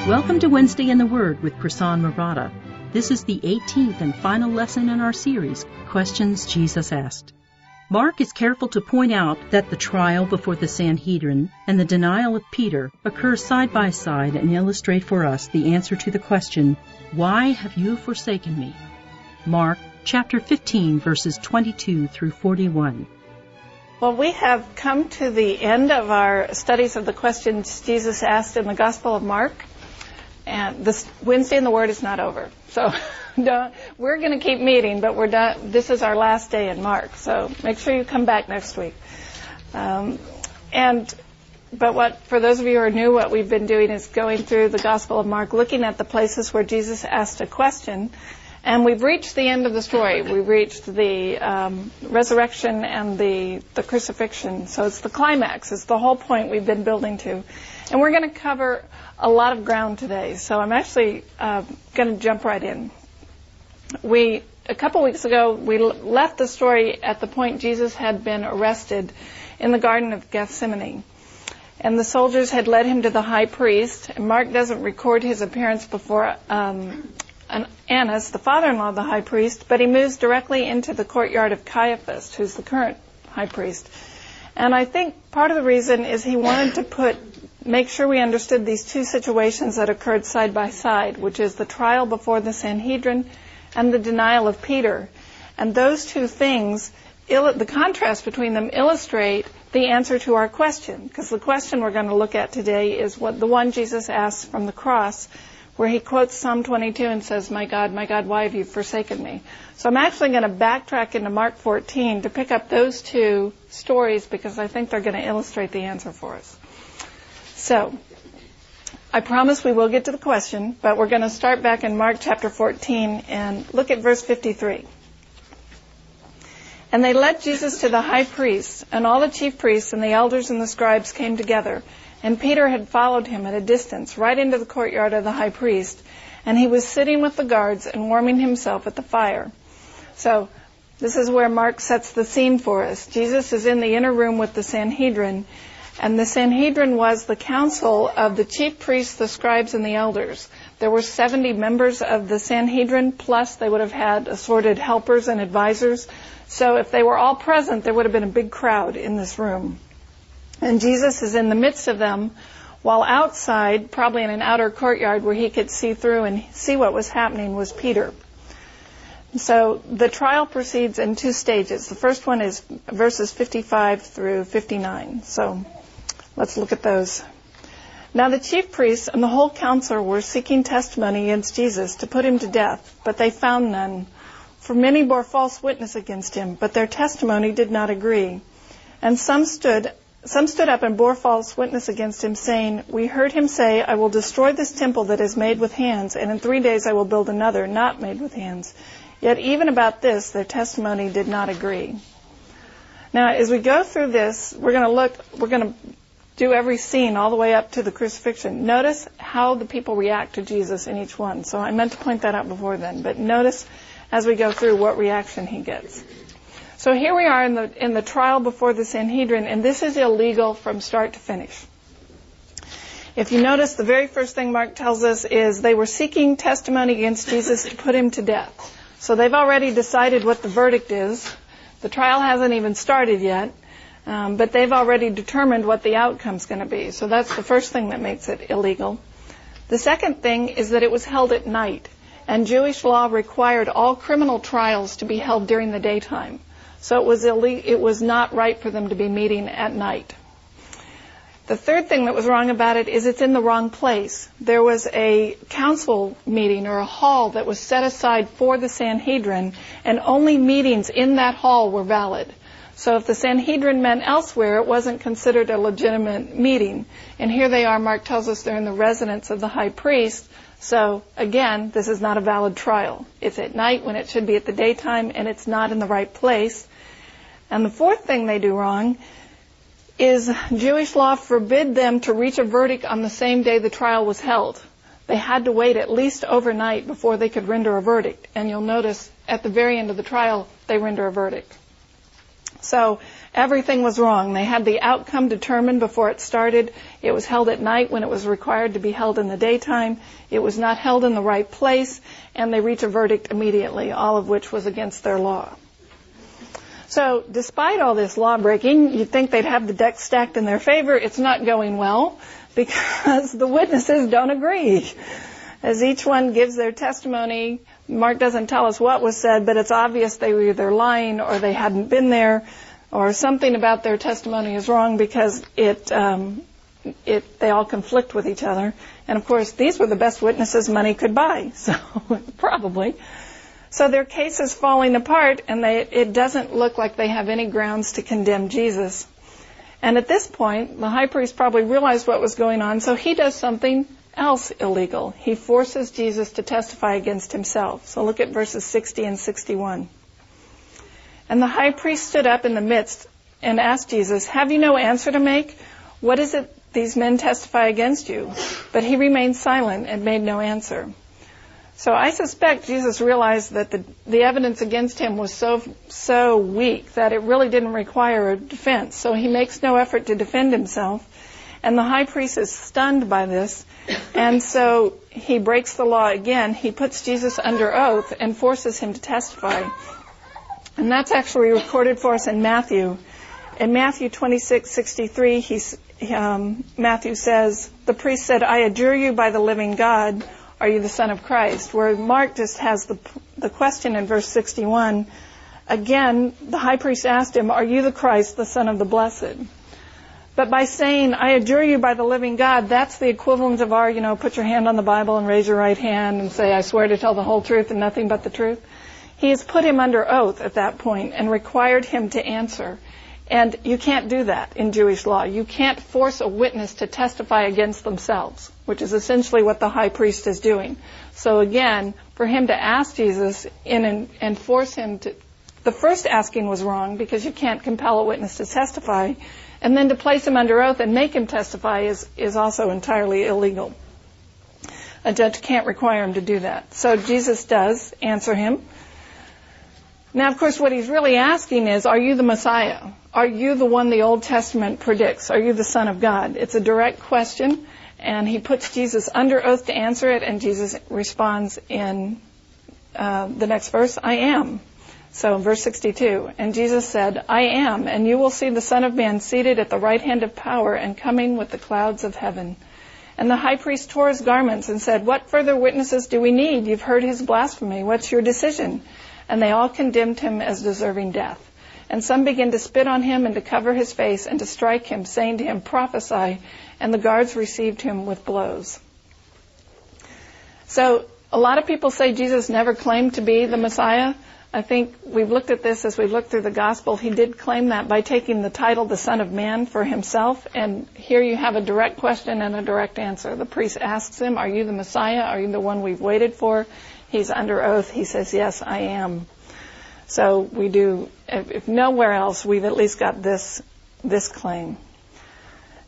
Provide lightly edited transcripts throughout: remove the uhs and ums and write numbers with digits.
Welcome to Wednesday in the Word with Prasan Murata. This is the 18th and final lesson in our series, Questions Jesus Asked. Mark is careful to point out that the trial before the Sanhedrin and the denial of Peter occur side by side and illustrate for us the answer to the question, Why have you forsaken me? Mark chapter 15, verses 22 through 41. Well, we have come to the end of our studies of the questions Jesus asked in the Gospel of Mark. And this Wednesday in the Word is not over. So we're going to keep meeting, but we're done. This is our last day in Mark. So make sure you come back next week. For those of you who are new, what we've been doing is going through the Gospel of Mark, looking at the places where Jesus asked a question. And we've reached the end of the story. We've reached the resurrection and the crucifixion. So it's the climax. It's the whole point we've been building to. And we're going to cover a lot of ground today. So I'm actually going to jump right in. A couple weeks ago, we left the story at the point Jesus had been arrested in the Garden of Gethsemane. And the soldiers had led him to the high priest. And Mark doesn't record his appearance before Annas, the father-in-law of the high priest, but he moves directly into the courtyard of Caiaphas, who's the current high priest. And I think part of the reason is he wanted to make sure we understood these two situations that occurred side by side, which is the trial before the Sanhedrin and the denial of Peter. And those two things, the contrast between them illustrate the answer to our question, because the question we're going to look at today is the one Jesus asks from the cross, where he quotes Psalm 22 and says, my God, why have you forsaken me? So I'm actually going to backtrack into Mark 14 to pick up those two stories because I think they're going to illustrate the answer for us. So I promise we will get to the question, but we're going to start back in Mark chapter 14 and look at verse 53. And they led Jesus to the high priest, and all the chief priests and the elders and the scribes came together. And Peter had followed him at a distance, right into the courtyard of the high priest, and he was sitting with the guards and warming himself at the fire. So this is where Mark sets the scene for us. Jesus is in the inner room with the Sanhedrin, and the Sanhedrin was the council of the chief priests, the scribes, and the elders. There were 70 members of the Sanhedrin, plus they would have had assorted helpers and advisors. So if they were all present, there would have been a big crowd in this room. And Jesus is in the midst of them, while outside, probably in an outer courtyard where he could see through and see what was happening, was Peter. So the trial proceeds in two stages. The first one is verses 55 through 59. So let's look at those. Now the chief priests and the whole council were seeking testimony against Jesus to put him to death, but they found none. For many bore false witness against him, but their testimony did not agree. And some stood up and bore false witness against him, saying, We heard him say, I will destroy this temple that is made with hands, and in 3 days I will build another, not made with hands. Yet even about this, their testimony did not agree. Now, as we go through this, we're going to do every scene all the way up to the crucifixion. Notice how the people react to Jesus in each one. So I meant to point that out before then, but notice as we go through what reaction he gets. So here we are in the trial before the Sanhedrin, and this is illegal from start to finish. If you notice, the very first thing Mark tells us is they were seeking testimony against Jesus to put him to death. So they've already decided what the verdict is. The trial hasn't even started yet, but they've already determined what the outcome's going to be. So that's the first thing that makes it illegal. The second thing is that it was held at night, and Jewish law required all criminal trials to be held during the daytime. So it was not right for them to be meeting at night. The third thing that was wrong about it is it's in the wrong place. There was a council meeting or a hall that was set aside for the Sanhedrin, and only meetings in that hall were valid. So if the Sanhedrin met elsewhere, it wasn't considered a legitimate meeting. And here they are, Mark tells us they're in the residence of the high priest. So, again, this is not a valid trial. It's at night when it should be at the daytime, and it's not in the right place. And the fourth thing they do wrong is Jewish law forbid them to reach a verdict on the same day the trial was held. They had to wait at least overnight before they could render a verdict. And you'll notice at the very end of the trial, they render a verdict. So Everything was wrong. They had the outcome determined before it started. It was held at night when it was required to be held in the daytime. It was not held in the right place, and they reach a verdict immediately, all of which was against their law. So despite all this law breaking, you'd think they'd have the deck stacked in their favor. It's not going well because the witnesses don't agree. As each one gives their testimony, Mark doesn't tell us what was said, but it's obvious they were either lying or they hadn't been there, or something about their testimony is wrong because they all conflict with each other. And of course, these were the best witnesses money could buy, so probably. So their case is falling apart, and it doesn't look like they have any grounds to condemn Jesus. And at this point, the high priest probably realized what was going on, so he does something else illegal. He forces Jesus to testify against himself. So look at verses 60 and 61. And the high priest stood up in the midst and asked Jesus, "Have you no answer to make? What is it these men testify against you?" But he remained silent and made no answer. So I suspect Jesus realized that the evidence against him was so weak that it really didn't require a defense. So he makes no effort to defend himself. And the high priest is stunned by this. And so he breaks the law again. He puts Jesus under oath and forces him to testify. And that's actually recorded for us in Matthew. In Matthew 26:63, Matthew says, "The priest said, 'I adjure you by the living God, are you the Son of Christ?'" Where Mark just has the question in verse 61. Again, the high priest asked him, "Are you the Christ, the Son of the Blessed?" But by saying, "I adjure you by the living God," that's the equivalent of our, put your hand on the Bible and raise your right hand and say, "I swear to tell the whole truth and nothing but the truth." He has put him under oath at that point and required him to answer. And you can't do that in Jewish law. You can't force a witness to testify against themselves, which is essentially what the high priest is doing. So again, for him to ask Jesus and force him to, the first asking was wrong because you can't compel a witness to testify, and then to place him under oath and make him testify is also entirely illegal. A judge can't require him to do that. So Jesus does answer him. Now, of course, what he's really asking is, are you the Messiah? Are you the one the Old Testament predicts? Are you the Son of God? It's a direct question, and he puts Jesus under oath to answer it, and Jesus responds in the next verse, "I am." So in verse 62, "And Jesus said, 'I am, and you will see the Son of Man seated at the right hand of power and coming with the clouds of heaven.' And the high priest tore his garments and said, 'What further witnesses do we need? You've heard his blasphemy. What's your decision?' And they all condemned him as deserving death. And some began to spit on him and to cover his face and to strike him, saying to him, 'Prophesy.' And the guards received him with blows." So a lot of people say Jesus never claimed to be the Messiah. I think we've looked at this as we looked through the gospel. He did claim that by taking the title, the Son of Man, for himself. And here you have a direct question and a direct answer. The priest asks him, "Are you the Messiah? Are you the one we've waited for?" He's under oath. He says, "Yes, I am." So we do, if nowhere else, we've at least got this claim.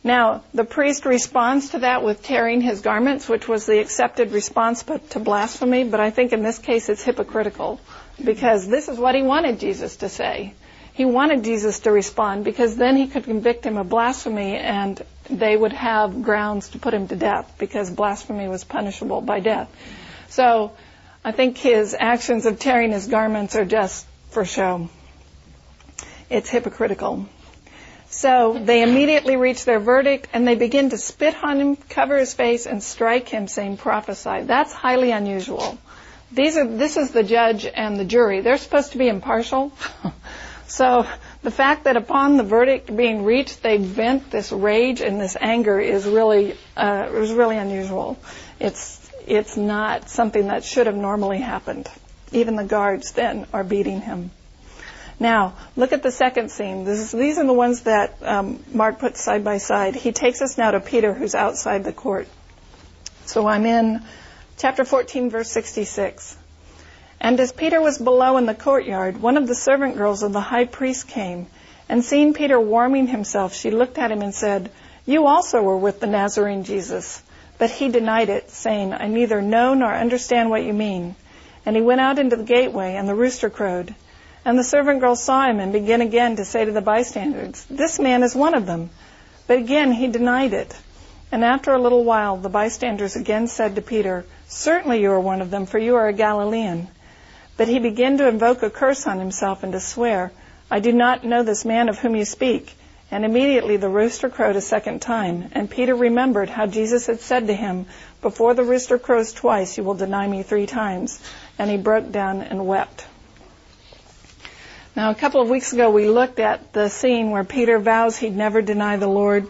Now, the priest responds to that with tearing his garments, which was the accepted response to blasphemy, but I think in this case it's hypocritical, because this is what he wanted Jesus to say. He wanted Jesus to respond, because then he could convict him of blasphemy, and they would have grounds to put him to death, because blasphemy was punishable by death. So I think his actions of tearing his garments are just for show. It's hypocritical. So they immediately reach their verdict, and they begin to spit on him, cover his face, and strike him, saying, "Prophesy." That's highly unusual. This is the judge and the jury. They're supposed to be impartial. So the fact that upon the verdict being reached, they vent this rage and this anger is really unusual. It's not something that should have normally happened. Even the guards then are beating him. Now, look at the second scene. These are the ones that Mark put side by side. He takes us now to Peter, who's outside the court. So I'm in chapter 14, verse 66. "And as Peter was below in the courtyard, one of the servant girls of the high priest came, and seeing Peter warming himself, she looked at him and said, 'You also were with the Nazarene Jesus.' But he denied it, saying, 'I neither know nor understand what you mean.' And he went out into the gateway, and the rooster crowed. And the servant girl saw him and began again to say to the bystanders, "This man is one of them." But again he denied it. And after a little while the bystanders again said to Peter, "Certainly you are one of them, for you are a Galilean." But he began to invoke a curse on himself and to swear, "I do not know this man of whom you speak." And immediately the rooster crowed a second time. And Peter remembered how Jesus had said to him, "Before the rooster crows twice, you will deny me 3 times." And he broke down and wept. Now, a couple of weeks ago, we looked at the scene where Peter vows he'd never deny the Lord.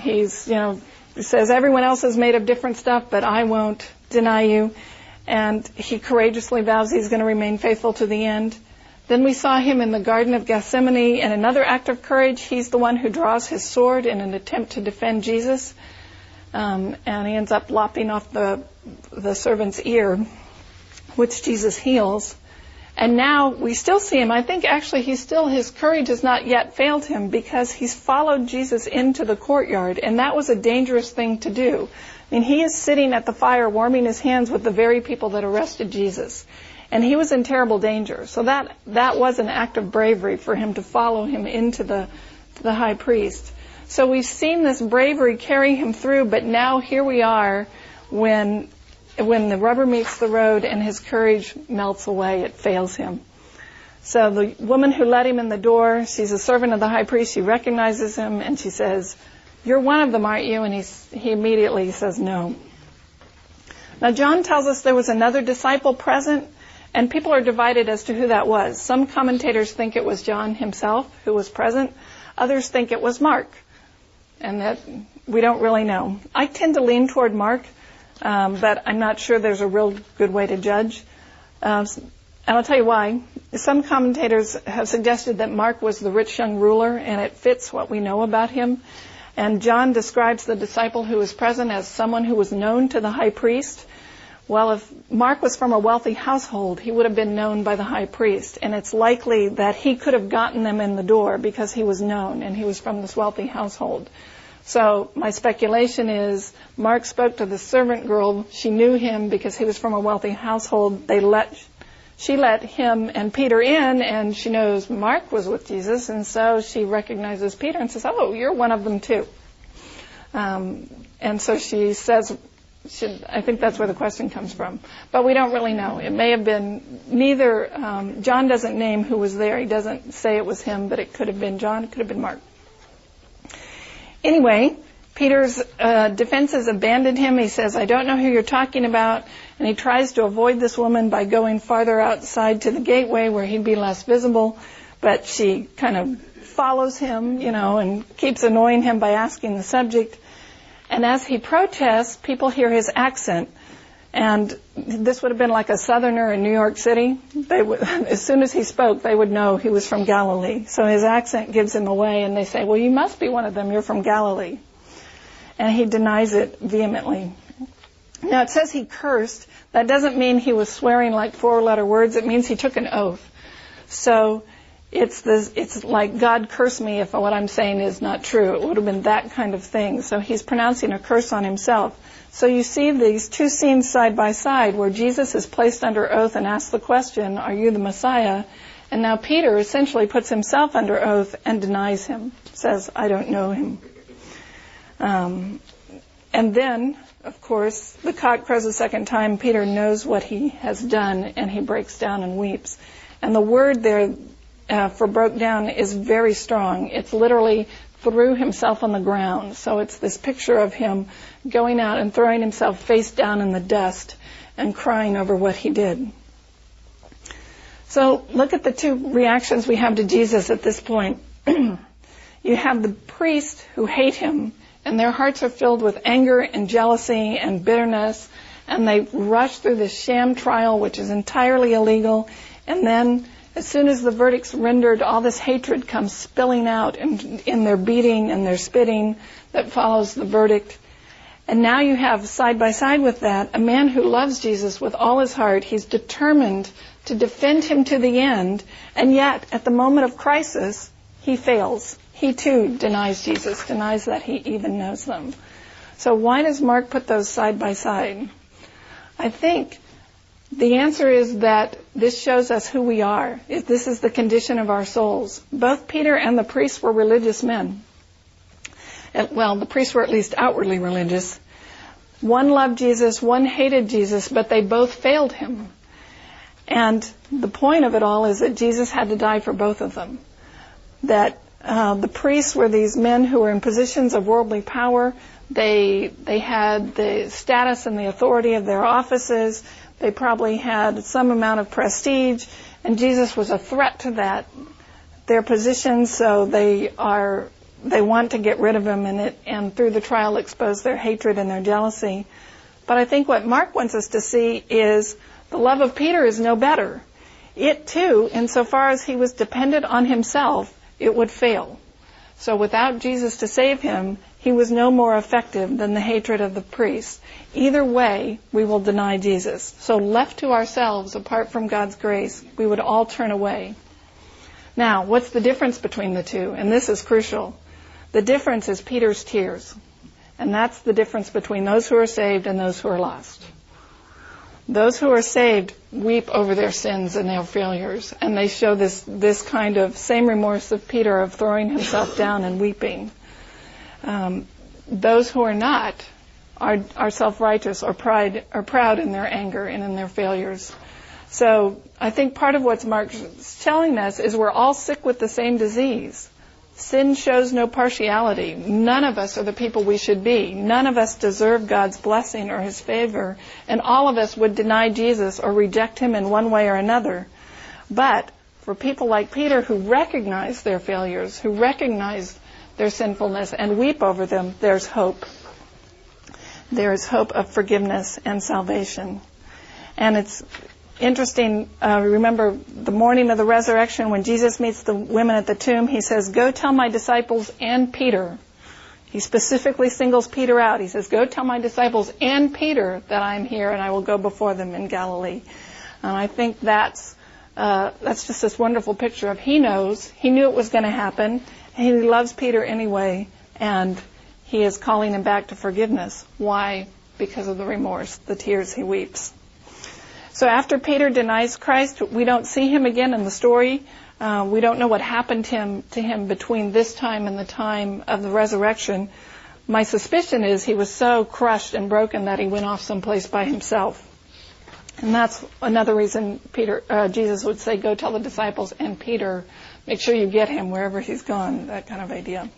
He says, everyone else is made of different stuff, but I won't deny you. And he courageously vows he's going to remain faithful to the end. Then we saw him in the Garden of Gethsemane, in another act of courage. He's the one who draws his sword in an attempt to defend Jesus. And he ends up lopping off the servant's ear, which Jesus heals. And now we still see him. I think actually his courage has not yet failed him, because he's followed Jesus into the courtyard, and that was a dangerous thing to do. I mean, he is sitting at the fire warming his hands with the very people that arrested Jesus. And he was in terrible danger. So that was an act of bravery for him to follow him into the high priest. So we've seen this bravery carry him through, but now here we are when the rubber meets the road and his courage melts away, it fails him. So the woman who let him in the door, she's a servant of the high priest, she recognizes him and she says, "You're one of them, aren't you?" And he immediately says no. Now John tells us there was another disciple present, and people are divided as to who that was. Some commentators think it was John himself who was present. Others think it was Mark, and that we don't really know. I tend to lean toward Mark, but I'm not sure there's a real good way to judge. And I'll tell you why. Some commentators have suggested that Mark was the rich young ruler, and it fits what we know about him. And John describes the disciple who was present as someone who was known to the high priest. Well, if Mark was from a wealthy household, he would have been known by the high priest. And it's likely that he could have gotten them in the door because he was known and he was from this wealthy household. So my speculation is Mark spoke to the servant girl. She knew him because he was from a wealthy household. She let him and Peter in, and she knows Mark was with Jesus, and so she recognizes Peter and says, "Oh, you're one of them too." And so she says, I think that's where the question comes from. But we don't really know. It may have been neither. John doesn't name who was there. He doesn't say it was him, but it could have been John. It could have been Mark. Anyway, Peter's defenses abandoned him. He says, "I don't know who you're talking about." And he tries to avoid this woman by going farther outside to the gateway where he'd be less visible. But she kind of follows him, and keeps annoying him by asking the subject. And as he protests, people hear his accent. And this would have been like a southerner in New York City. As soon as he spoke, they would know he was from Galilee. So his accent gives him away, and they say, "Well, you must be one of them. You're from Galilee." And he denies it vehemently. Now, it says he cursed. That doesn't mean he was swearing like 4-letter words. It means he took an oath. So it's like, "God curse me if what I'm saying is not true." It would have been that kind of thing. So he's pronouncing a curse on himself. So you see these two scenes side by side where Jesus is placed under oath and asks the question, "Are you the Messiah?" And now Peter essentially puts himself under oath and denies him, says, "I don't know him." And then, of course, the cock crows a second time. Peter knows what he has done, and he breaks down and weeps. And the word there for broke down is very strong. It's literally threw himself on the ground. So it's this picture of him going out and throwing himself face down in the dust and crying over what he did. So look at the two reactions we have to Jesus at this point. You have the priests who hate him, and their hearts are filled with anger and jealousy and bitterness, and they rush through this sham trial, which is entirely illegal, and then as soon as the verdict's rendered, all this hatred comes spilling out in their beating and their spitting that follows the verdict. And now you have, side by side with that, a man who loves Jesus with all his heart. He's determined to defend him to the end, and yet, at the moment of crisis, he fails. He too denies Jesus, denies that he even knows them. So why does Mark put those side by side? I think The answer is that this shows us who we are. This is the condition of our souls. Both Peter and the priests were religious men. Well, the priests were at least outwardly religious. One loved Jesus, one hated Jesus, but they both failed him. And the point of it all is that Jesus had to die for both of them. That the priests were these men who were in positions of worldly power. They had the status and the authority of their offices. They probably had some amount of prestige, and Jesus was a threat to their position, so they want to get rid of him, and through the trial expose their hatred and their jealousy. But I think what Mark wants us to see is the love of Peter is no better. It too, insofar as he was dependent on himself, it would fail. So without Jesus to save him, he was no more effective than the hatred of the priests. Either way, we will deny Jesus. So left to ourselves, apart from God's grace, we would all turn away. Now, what's the difference between the two? And this is crucial. The difference is Peter's tears. And that's the difference between those who are saved and those who are lost. Those who are saved weep over their sins and their failures. And they show this kind of same remorse of Peter of throwing himself down and weeping. Those who are not are self-righteous or proud in their anger and in their failures. So I think part of what Mark's telling us is we're all sick with the same disease. Sin shows no partiality. None of us are the people we should be. None of us deserve God's blessing or his favor. And all of us would deny Jesus or reject him in one way or another. But for people like Peter who recognize their failures, who recognize their sinfulness and weep over them, there's hope. There is hope of forgiveness and salvation. And it's interesting, remember the morning of the resurrection when Jesus meets the women at the tomb, he says, "Go tell my disciples and Peter." He specifically singles Peter out. He says, "Go tell my disciples and Peter that I'm here and I will go before them in Galilee." And I think that's just this wonderful picture of he knew it was going to happen, and he loves Peter anyway, and he is calling him back to forgiveness. Why? Because of the remorse, the tears he weeps. So after Peter denies Christ, we don't see him again in the story. We don't know what happened to him between this time and the time of the resurrection. My suspicion is he was so crushed and broken that he went off someplace by himself. And that's another reason Jesus would say, "Go tell the disciples and Peter, make sure you get him wherever he's gone," that kind of idea.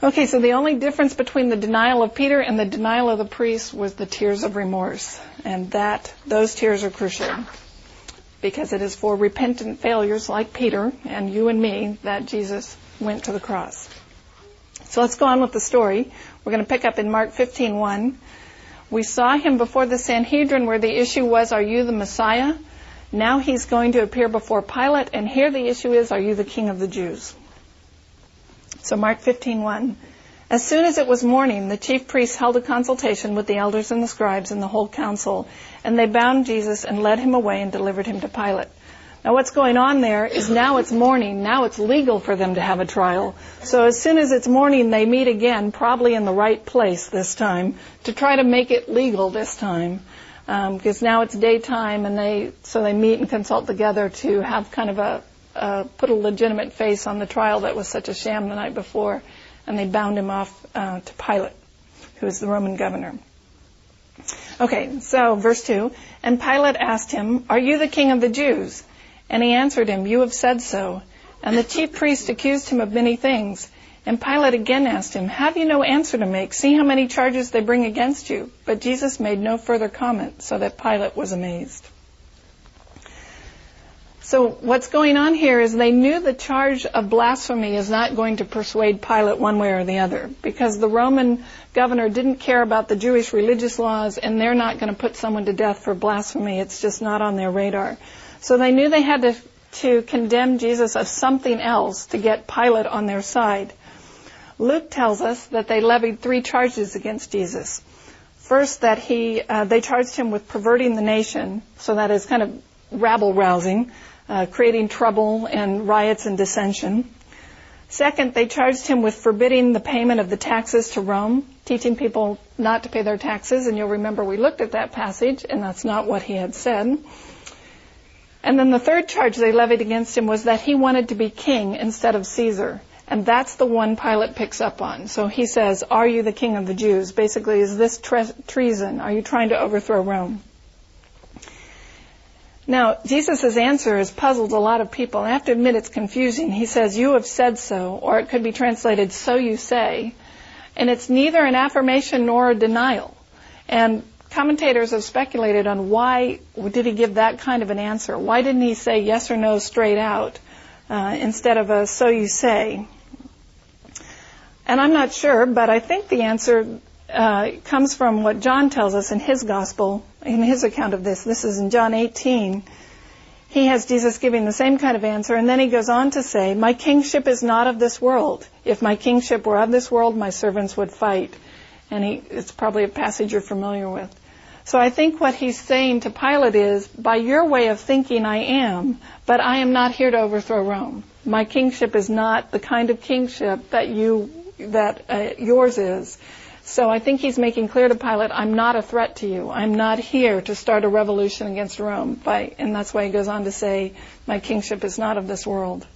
Okay, so the only difference between the denial of Peter and the denial of the priests was the tears of remorse. And those tears are crucial because it is for repentant failures like Peter and you and me that Jesus went to the cross. So let's go on with the story. We're going to pick up in Mark 15:1. "We saw him before the Sanhedrin where the issue was, 'Are you the Messiah?' Now he's going to appear before Pilate, and here the issue is, 'Are you the King of the Jews?'" So Mark 15:1. "As soon as it was morning, the chief priests held a consultation with the elders and the scribes and the whole council, and they bound Jesus and led him away and delivered him to Pilate." Now what's going on there is now it's morning, now it's legal for them to have a trial. So as soon as it's morning, they meet again, probably in the right place this time, to try to make it legal this time. Because now it's daytime, and they meet and consult together to have kind of put a legitimate face on the trial that was such a sham the night before, and they bound him off to Pilate, who is the Roman governor. Okay, so verse 2, "And Pilate asked him, 'Are you the King of the Jews?' And he answered him, 'You have said so.' And the chief priest accused him of many things. And Pilate again asked him, 'Have you no answer to make? See how many charges they bring against you.' But Jesus made no further comment, so that Pilate was amazed." So what's going on here is they knew the charge of blasphemy is not going to persuade Pilate one way or the other, because the Roman governor didn't care about the Jewish religious laws, and they're not going to put someone to death for blasphemy. It's just not on their radar. So they knew they had to condemn Jesus of something else to get Pilate on their side. Luke tells us that they levied 3 charges against Jesus. First, that they charged him with perverting the nation, so that is kind of rabble-rousing, creating trouble and riots and dissension. Second, they charged him with forbidding the payment of the taxes to Rome, teaching people not to pay their taxes. And you'll remember we looked at that passage, and that's not what he had said. And then the third charge they levied against him was that he wanted to be king instead of Caesar. And that's the one Pilate picks up on. So he says, "Are you the king of the Jews?" Basically, is this treason? Are you trying to overthrow Rome? Now, Jesus' answer has puzzled a lot of people. I have to admit it's confusing. He says, "You have said so," or it could be translated, "so you say." And it's neither an affirmation nor a denial. And commentators have speculated on why did he give that kind of an answer. Why didn't he say yes or no straight out instead of a "so you say"? And I'm not sure, but I think the answer comes from what John tells us in his gospel, in his account of this. This is in John 18. He has Jesus giving the same kind of answer, and then he goes on to say, "My kingship is not of this world. If my kingship were of this world, my servants would fight." And it's probably a passage you're familiar with. So I think what he's saying to Pilate is, by your way of thinking I am, but I am not here to overthrow Rome. My kingship is not the kind of kingship that yours is. So I think he's making clear to Pilate, I'm not a threat to you. I'm not here to start a revolution against Rome. And that's why he goes on to say, my kingship is not of this world.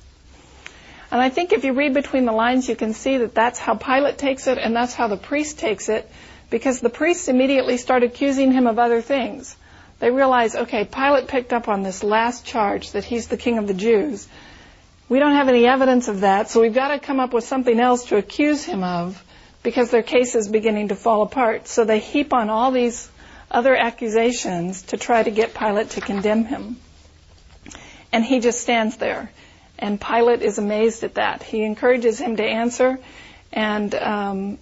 And I think if you read between the lines, you can see that that's how Pilate takes it, and that's how the priest takes it, because the priests immediately start accusing him of other things. They realize, okay, Pilate picked up on this last charge that he's the king of the Jews. We don't have any evidence of that, so we've got to come up with something else to accuse him of, because their case is beginning to fall apart. So they heap on all these other accusations to try to get Pilate to condemn him. And he just stands there. And Pilate is amazed at that. He encourages him to answer, and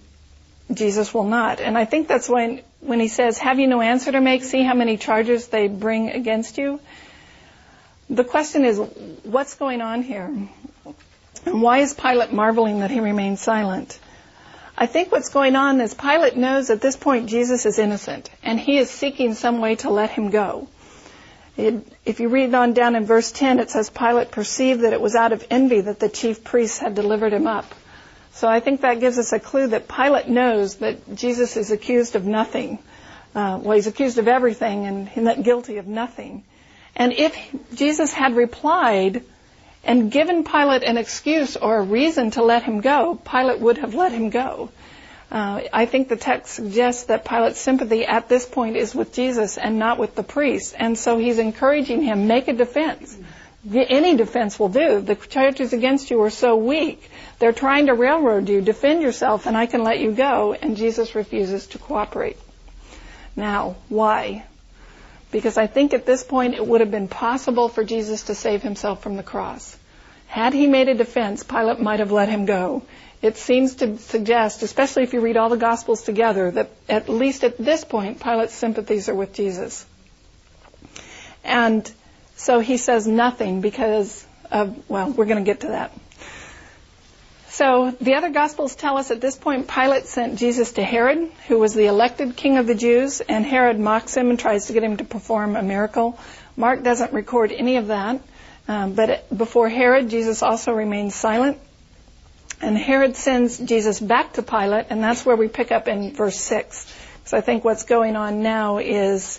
Jesus will not. And I think that's when he says, "Have you no answer to make? See how many charges they bring against you." The question is, what's going on here? And why is Pilate marveling that he remains silent? I think what's going on is Pilate knows at this point Jesus is innocent, and he is seeking some way to let him go. If you read on down in verse 10, it says Pilate perceived that it was out of envy that the chief priests had delivered him up. So I think that gives us a clue that Pilate knows that Jesus is accused of nothing. He's accused of everything and not guilty of nothing. And if Jesus had replied and given Pilate an excuse or a reason to let him go, Pilate would have let him go. I think the text suggests that Pilate's sympathy at this point is with Jesus and not with the priests. And so he's encouraging him, make a defense. Any defense will do. The charges against you are so weak. They're trying to railroad you. Defend yourself and I can let you go. And Jesus refuses to cooperate. Now, why? Because I think at this point it would have been possible for Jesus to save himself from the cross. Had he made a defense, Pilate might have let him go. It seems to suggest, especially if you read all the Gospels together, that at least at this point, Pilate's sympathies are with Jesus. And so he says nothing because of, well, we're going to get to that. So the other Gospels tell us at this point Pilate sent Jesus to Herod, who was the elected king of the Jews, and Herod mocks him and tries to get him to perform a miracle. Mark doesn't record any of that. But before Herod, Jesus also remains silent. And Herod sends Jesus back to Pilate, and that's where we pick up in verse 6. So I think what's going on now is,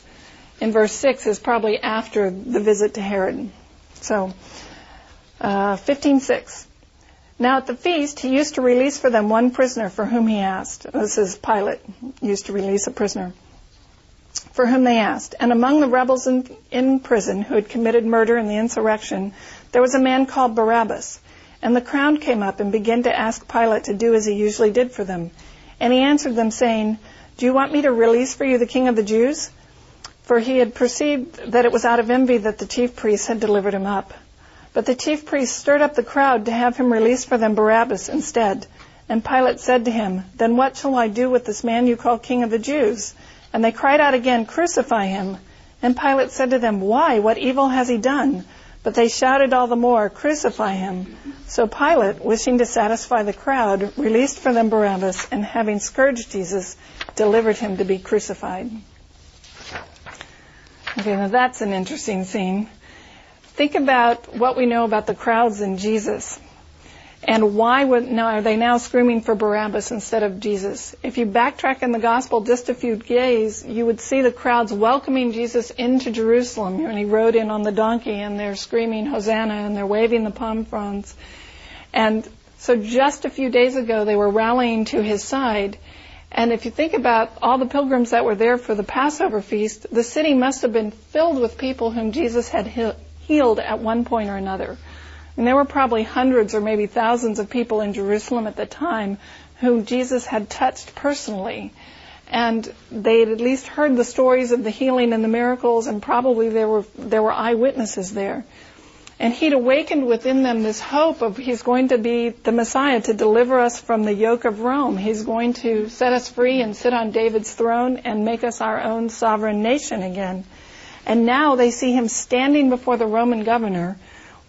in verse 6, is probably after the visit to Herod. So, 15:6. Now at the feast, he used to release for them one prisoner for whom he asked. This is Pilate used to release a prisoner for whom they asked. And among the rebels in prison who had committed murder in the insurrection, there was a man called Barabbas. And the crowd came up and began to ask Pilate to do as he usually did for them. And he answered them, saying, "Do you want me to release for you the king of the Jews?" For he had perceived that it was out of envy that the chief priests had delivered him up. But the chief priests stirred up the crowd to have him release for them Barabbas instead. And Pilate said to him, "Then what shall I do with this man you call king of the Jews?" And they cried out again, "Crucify him." And Pilate said to them, "Why? What evil has he done?" But they shouted all the more, "Crucify him." So Pilate, wishing to satisfy the crowd, released for them Barabbas, and having scourged Jesus, delivered him to be crucified. Okay, now that's an interesting scene. Think about what we know about the crowds and Jesus. And why are they now screaming for Barabbas instead of Jesus? If you backtrack in the gospel just a few days, you would see the crowds welcoming Jesus into Jerusalem when he rode in on the donkey, and they're screaming Hosanna and they're waving the palm fronds. And so just a few days ago, they were rallying to his side. And if you think about all the pilgrims that were there for the Passover feast, the city must have been filled with people whom Jesus had healed at one point or another. And there were probably hundreds or maybe thousands of people in Jerusalem at the time whom Jesus had touched personally. And they had at least heard the stories of the healing and the miracles, and probably there were eyewitnesses there. And he'd awakened within them this hope of he's going to be the Messiah to deliver us from the yoke of Rome. He's going to set us free and sit on David's throne and make us our own sovereign nation again. And now they see him standing before the Roman governor,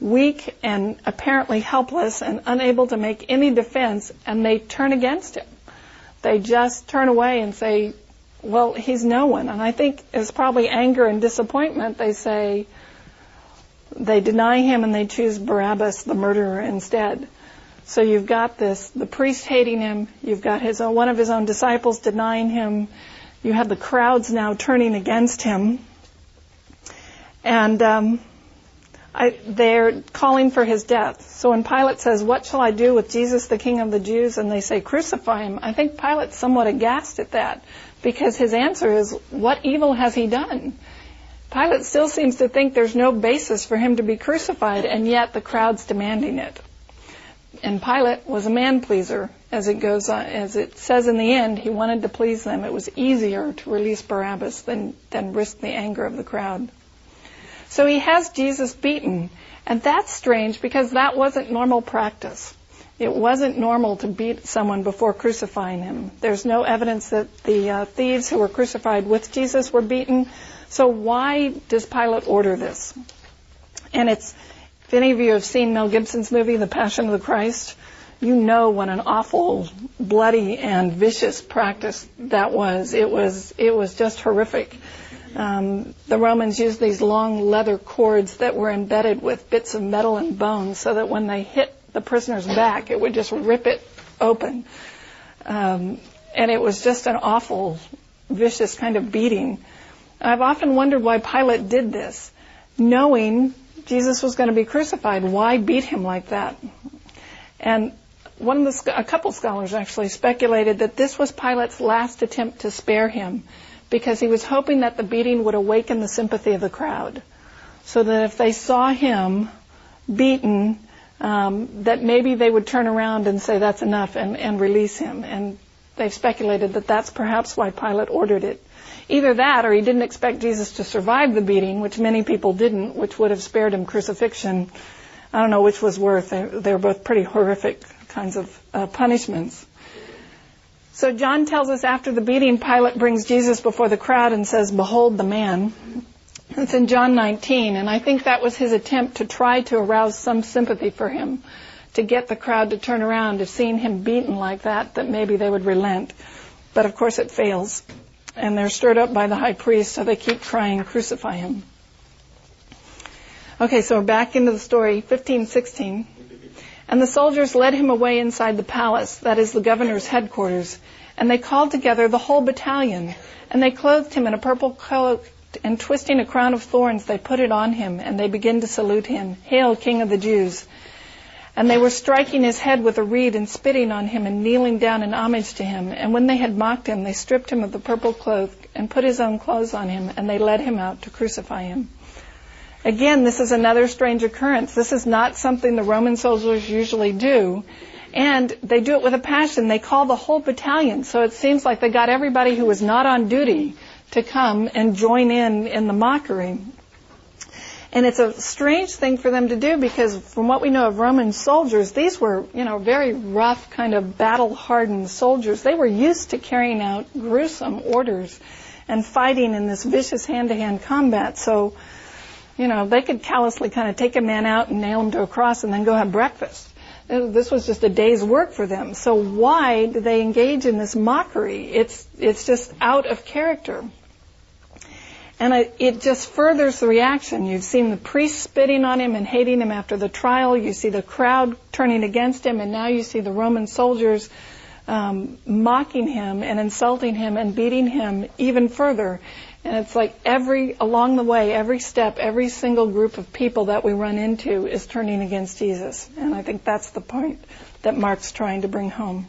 weak and apparently helpless and unable to make any defense, and they turn against him. They just turn away and say, well, he's no one. And I think it's probably anger and disappointment. They deny him and they choose Barabbas, the murderer, instead. So you've got the priest hating him, you've got one of his own disciples denying him, you have the crowds now turning against him, and they're calling for his death. So when Pilate says, what shall I do with Jesus, the King of the Jews? And they say, crucify him. I think Pilate's somewhat aghast at that, because his answer is, what evil has he done? Pilate still seems to think there's no basis for him to be crucified, and yet the crowd's demanding it. And Pilate was a man-pleaser, as it says in the end. He wanted to please them. It was easier to release Barabbas than risk the anger of the crowd. So he has Jesus beaten, and that's strange because that wasn't normal practice. It wasn't normal to beat someone before crucifying him. There's no evidence that the thieves who were crucified with Jesus were beaten. So why does Pilate order this? And if any of you have seen Mel Gibson's movie, The Passion of the Christ, you know what an awful, bloody, and vicious practice that was. It was just horrific. The Romans used these long leather cords that were embedded with bits of metal and bone so that when they hit the prisoner's back, it would just rip it open. And it was just an awful, vicious kind of beating. I've often wondered why Pilate did this. Knowing Jesus was going to be crucified, why beat him like that? And a couple scholars actually speculated that this was Pilate's last attempt to spare him, because he was hoping that the beating would awaken the sympathy of the crowd, so that if they saw him beaten, that maybe they would turn around and say that's enough and release him. And they've speculated that that's perhaps why Pilate ordered it. Either that, or he didn't expect Jesus to survive the beating, which many people didn't, which would have spared him crucifixion. I don't know which was worse. They were both pretty horrific kinds of punishments. So John tells us after the beating, Pilate brings Jesus before the crowd and says, behold the man. It's in John 19, and I think that was his attempt to try to arouse some sympathy for him, to get the crowd to turn around, to seeing him beaten like that maybe they would relent. But of course it fails, and they're stirred up by the high priest, so they keep crying, crucify him. Okay, so back into the story, 15:16. And the soldiers led him away inside the palace, that is the governor's headquarters, and they called together the whole battalion, and they clothed him in a purple cloak, and twisting a crown of thorns, they put it on him, and they began to salute him, Hail, King of the Jews! And they were striking his head with a reed and spitting on him and kneeling down in homage to him. And when they had mocked him, they stripped him of the purple cloak and put his own clothes on him, and they led him out to crucify him. Again, this is another strange occurrence. This is not something the Roman soldiers usually do. And they do it with a passion. They call the whole battalion. So it seems like they got everybody who was not on duty to come and join in the mockery. And it's a strange thing for them to do, because from what we know of Roman soldiers, these were, very rough, kind of battle-hardened soldiers. They were used to carrying out gruesome orders and fighting in this vicious hand-to-hand combat. So, they could callously kind of take a man out and nail him to a cross and then go have breakfast. This was just a day's work for them. So why do they engage in this mockery? It's just out of character. And it just furthers the reaction. You've seen the priests spitting on him and hating him after the trial. You see the crowd turning against him, and now you see the Roman soldiers mocking him and insulting him and beating him even further. And it's like along the way, every step, every single group of people that we run into is turning against Jesus. And I think that's the point that Mark's trying to bring home.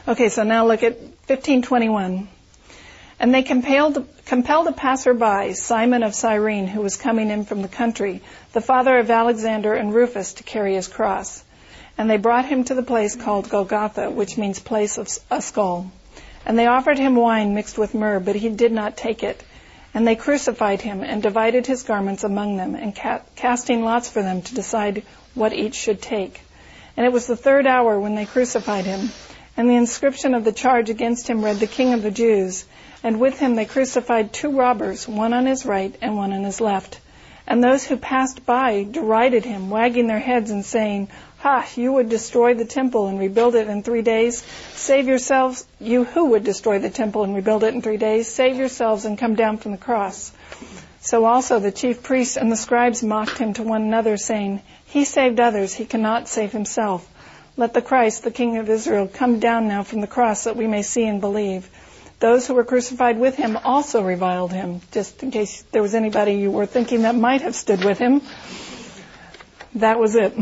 Okay, so now look at 15:21. And they compelled a passerby, Simon of Cyrene, who was coming in from the country, the father of Alexander and Rufus, to carry his cross. And they brought him to the place called Golgotha, which means place of a skull. And they offered him wine mixed with myrrh, but he did not take it. And they crucified him and divided his garments among them, and casting lots for them to decide what each should take. And it was the 3rd hour when they crucified him. And the inscription of the charge against him read, "The King of the Jews." And with him they crucified 2 robbers, one on his right and one on his left. And those who passed by derided him, wagging their heads and saying, "Ha, you would destroy the temple and rebuild it in 3 days? Save yourselves, you who would destroy the temple and rebuild it in 3 days, save yourselves and come down from the cross." So also the chief priests and the scribes mocked him to one another, saying, "He saved others, he cannot save himself. Let the Christ, the King of Israel, come down now from the cross that we may see and believe." Those who were crucified with him also reviled him, just in case there was anybody you were thinking that might have stood with him. That was it.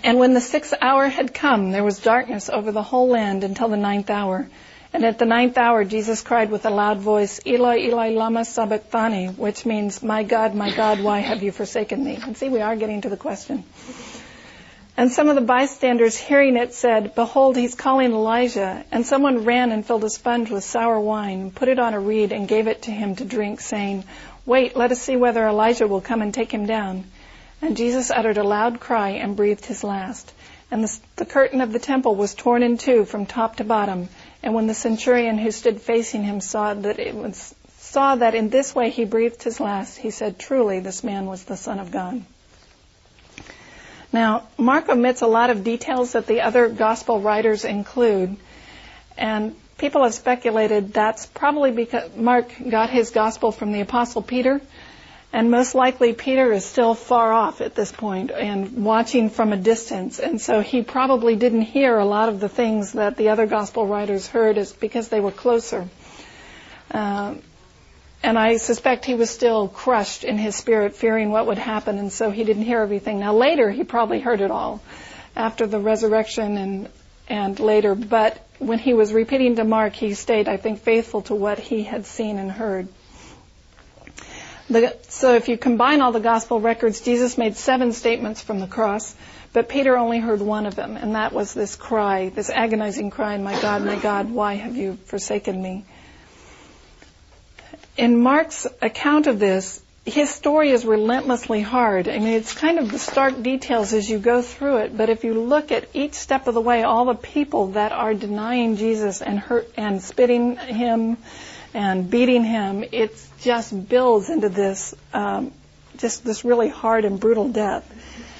And when the 6th hour had come, there was darkness over the whole land until the 9th hour. And at the 9th hour, Jesus cried with a loud voice, "Eloi, Eloi, lama sabachthani," which means, my God, why have you forsaken me?" And see, we are getting to the question. And some of the bystanders hearing it said, "Behold, he's calling Elijah." And someone ran and filled a sponge with sour wine, and put it on a reed and gave it to him to drink, saying, "Wait, let us see whether Elijah will come and take him down." And Jesus uttered a loud cry and breathed his last. And the curtain of the temple was torn in two from top to bottom. And when the centurion who stood facing him saw that in this way he breathed his last, he said, "Truly, this man was the Son of God." Now, Mark omits a lot of details that the other gospel writers include, and people have speculated that's probably because Mark got his gospel from the Apostle Peter, and most likely Peter is still far off at this point and watching from a distance, and so he probably didn't hear a lot of the things that the other gospel writers heard because they were closer. And I suspect he was still crushed in his spirit, fearing what would happen, and so he didn't hear everything. Now later, he probably heard it all, after the resurrection and later. But when he was repeating to Mark, he stayed, I think, faithful to what he had seen and heard. So if you combine all the gospel records, Jesus made 7 statements from the cross, but Peter only heard one of them, and that was this cry, this agonizing cry, my God, why have you forsaken me?" In Mark's account of this, his story is relentlessly hard. I mean, it's kind of the stark details as you go through it, but if you look at each step of the way, all the people that are denying Jesus and spitting him and beating him, it just builds into this, just this really hard and brutal death.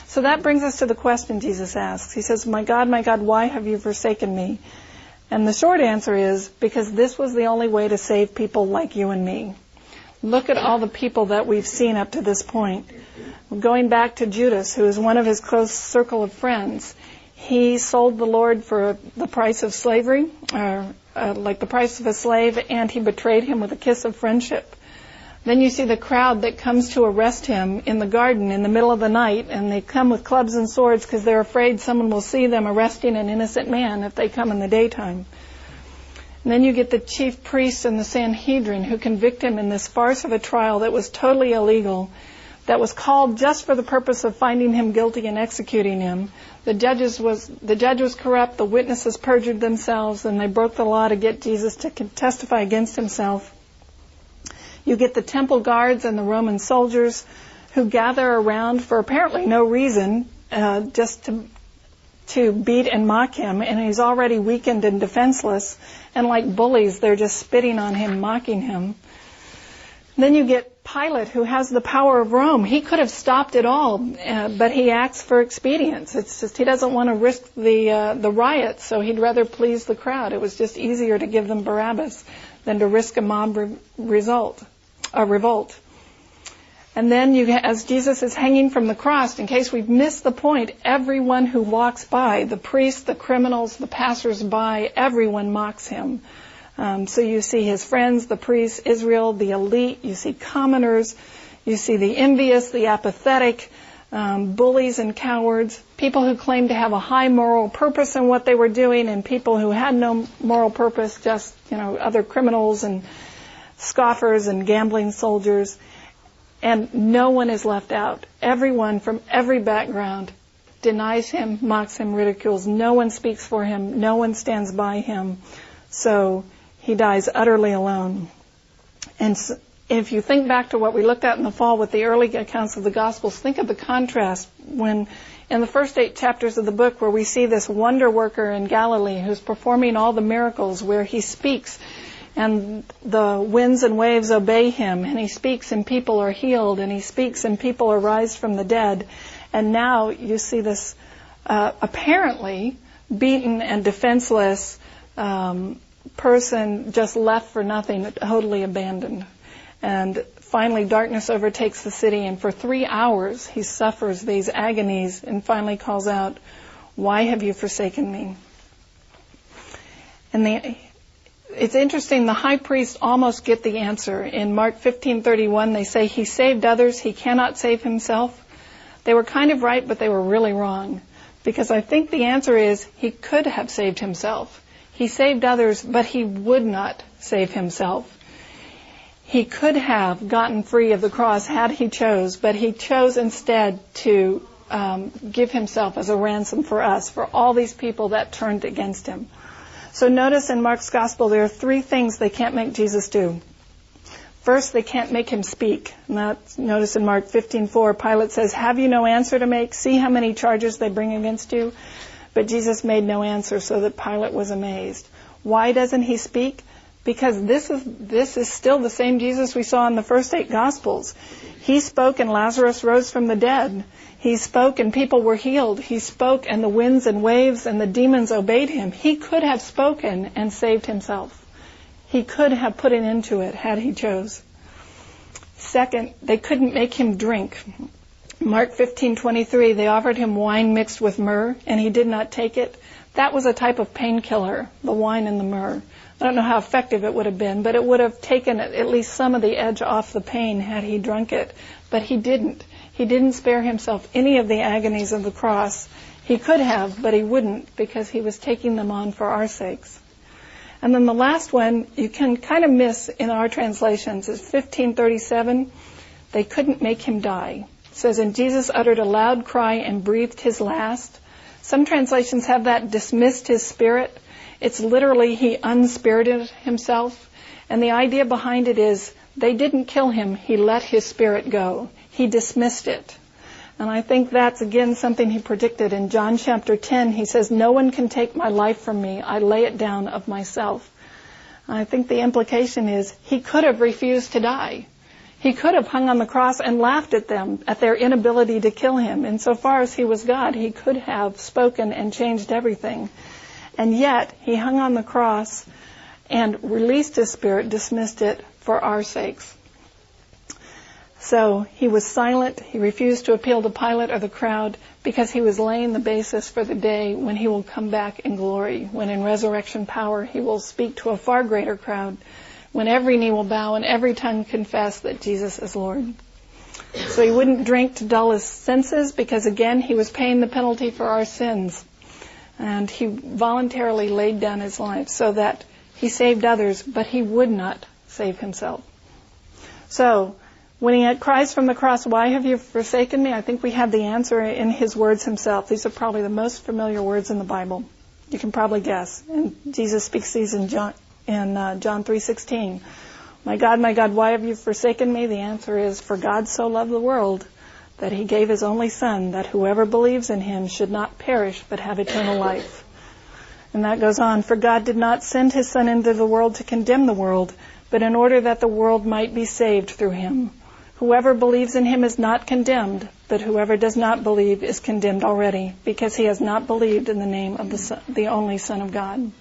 So that brings us to the question Jesus asks. He says, my God, why have you forsaken me?" And the short answer is, because this was the only way to save people like you and me. Look at all the people that we've seen up to this point. Going back to Judas, who is one of his close circle of friends, he sold the Lord for the price of slavery, like the price of a slave, and he betrayed him with a kiss of friendship. Then you see the crowd that comes to arrest him in the garden in the middle of the night, and they come with clubs and swords because they're afraid someone will see them arresting an innocent man if they come in the daytime. And then you get the chief priests and the Sanhedrin who convict him in this farce of a trial that was totally illegal, that was called just for the purpose of finding him guilty and executing him. The judge was corrupt, the witnesses perjured themselves, and they broke the law to get Jesus to testify against himself. You get the temple guards and the Roman soldiers who gather around for apparently no reason, just to beat and mock him, and he's already weakened and defenseless, and like bullies, they're just spitting on him, mocking him. Then you get Pilate, who has the power of Rome. He could have stopped it all, but he acts for expedience. It's just he doesn't want to risk the riots, so he'd rather please the crowd. It was just easier to give them Barabbas than to risk a mob revolt. And then as Jesus is hanging from the cross, in case we've missed the point, everyone who walks by, the priests, the criminals, the passers-by, everyone mocks him. So you see his friends, the priests, Israel, the elite, you see commoners, you see the envious, the apathetic, bullies and cowards, people who claim to have a high moral purpose in what they were doing, and people who had no moral purpose, just, other criminals and scoffers and gambling soldiers. And no one is left out. Everyone from every background denies him, mocks him, ridicules. No one speaks for him. No one stands by him. So he dies utterly alone. And if you think back to what we looked at in the fall with the early accounts of the Gospels, think of the contrast when in the first 8 chapters of the book where we see this wonder worker in Galilee who's performing all the miracles, where he speaks and the winds and waves obey him, and he speaks and people are healed, and he speaks and people are raised from the dead. And now you see this apparently beaten and defenseless person just left for nothing, totally abandoned. And finally darkness overtakes the city, and for 3 hours he suffers these agonies and finally calls out, "Why have you forsaken me?" And it's interesting, the high priests almost get the answer. In Mark 15:31, they say, "He saved others, he cannot save himself." They were kind of right, but they were really wrong. Because I think the answer is, he could have saved himself. He saved others, but he would not save himself. He could have gotten free of the cross had he chose, but he chose instead to give himself as a ransom for us, for all these people that turned against him. So notice in Mark's Gospel there are 3 things they can't make Jesus do. First, they can't make him speak. Notice in Mark 15:4, Pilate says, "Have you no answer to make? See how many charges they bring against you?" But Jesus made no answer, so that Pilate was amazed. Why doesn't he speak? Because this is still the same Jesus we saw in the first 8 Gospels. He spoke and Lazarus rose from the dead. He spoke and people were healed. He spoke and the winds and waves and the demons obeyed him. He could have spoken and saved himself. He could have put an end to it had he chose. Second, they couldn't make him drink. Mark 15:23, they offered him wine mixed with myrrh, and he did not take it. That was a type of painkiller, the wine and the myrrh. I don't know how effective it would have been, but it would have taken at least some of the edge off the pain had he drunk it. But he didn't. He didn't spare himself any of the agonies of the cross. He could have, but he wouldn't, because he was taking them on for our sakes. And then the last one you can kind of miss in our translations is 15:37. They couldn't make him die. It says, "And Jesus uttered a loud cry and breathed his last." Some translations have that dismissed his spirit. It's literally he unspirited himself. And the idea behind it is they didn't kill him. He let his spirit go. He dismissed it. And I think that's, again, something he predicted. In John chapter 10, he says, "No one can take my life from me. I lay it down of myself." And I think the implication is he could have refused to die. He could have hung on the cross and laughed at them, at their inability to kill him. Insofar as he was God, he could have spoken and changed everything. And yet, he hung on the cross and released his spirit, dismissed it for our sakes. So he was silent. He refused to appeal to Pilate or the crowd because he was laying the basis for the day when he will come back in glory, when in resurrection power he will speak to a far greater crowd, when every knee will bow and every tongue confess that Jesus is Lord. So he wouldn't drink to dull his senses because, again, he was paying the penalty for our sins. And he voluntarily laid down his life so that he saved others, but he would not save himself. So when he cries from the cross, "Why have you forsaken me?" I think we have the answer in his words himself. These are probably the most familiar words in the Bible. You can probably guess. And Jesus speaks these in John 3:16. My God, why have you forsaken me?" The answer is, "For God so loved the world that he gave his only Son, that whoever believes in him should not perish but have eternal life." And that goes on, "For God did not send his Son into the world to condemn the world, but in order that the world might be saved through him. Whoever believes in him is not condemned, but whoever does not believe is condemned already, because he has not believed in the name of the only Son of God."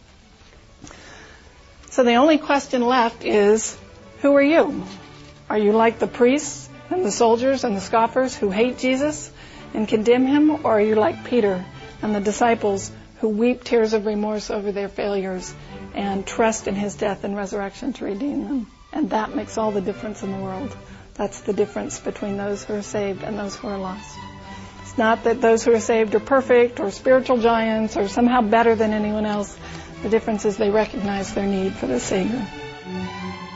So the only question left is, who are you? Are you like the priests and the soldiers and the scoffers who hate Jesus and condemn him, or are you like Peter and the disciples who weep tears of remorse over their failures and trust in his death and resurrection to redeem them? And that makes all the difference in the world. That's the difference between those who are saved and those who are lost. It's not that those who are saved are perfect or spiritual giants or somehow better than anyone else. The difference is they recognize their need for the Savior.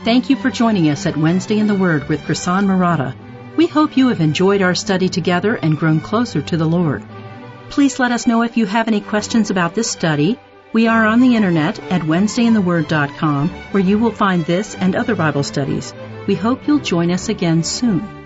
Thank you for joining us at Wednesday in the Word with Prasann Maratha. We hope you have enjoyed our study together and grown closer to the Lord. Please let us know if you have any questions about this study. We are on the internet at WednesdayInTheWord.com, where you will find this and other Bible studies. We hope you'll join us again soon.